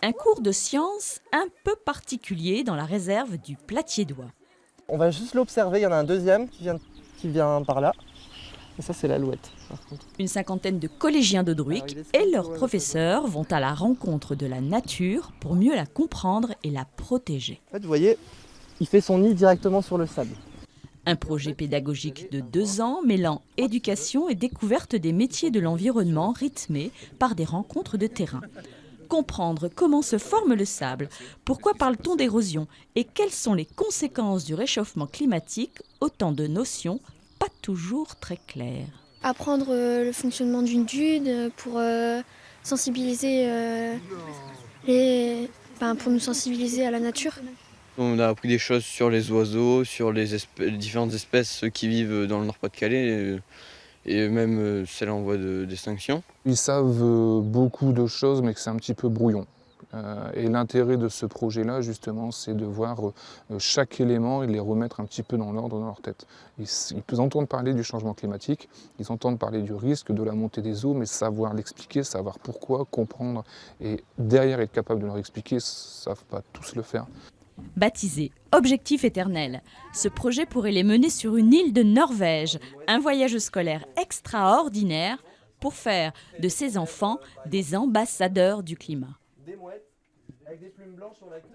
Un cours de science un peu particulier dans la réserve du Platier-d'Oie. On va juste l'observer, il y en a un deuxième qui vient par là. Et ça, c'est l'alouette, par contre. Une cinquantaine de collégiens de Druic et leurs professeurs vont à la rencontre de la nature pour mieux la comprendre et la protéger. En fait, vous voyez, il fait son nid directement sur le sable. Un projet pédagogique de 2 ans mêlant éducation et découverte des métiers de l'environnement rythmé par des rencontres de terrain. Comprendre comment se forme le sable, pourquoi parle-t-on d'érosion et quelles sont les conséquences du réchauffement climatique, autant de notions pas toujours très claires. Apprendre le fonctionnement d'une dune pour sensibiliser pour nous sensibiliser à la nature. On a appris des choses sur les oiseaux, sur les différentes espèces qui vivent dans le Nord-Pas-de-Calais et même celles en voie d'extinction. Ils savent beaucoup de choses, mais que c'est un petit peu brouillon. Et l'intérêt de ce projet-là, justement, c'est de voir chaque élément et les remettre un petit peu dans l'ordre dans leur tête. Ils entendent parler du changement climatique, ils entendent parler du risque, de la montée des eaux, mais savoir l'expliquer, savoir pourquoi, comprendre, et derrière être capable de leur expliquer, ils ne savent pas tous le faire. Baptisé Objectif éternel, ce projet pourrait les mener sur une île de Norvège, un voyage scolaire extraordinaire pour faire de ces enfants des ambassadeurs du climat. Des mouettes avec des plumes blanches sur la queue.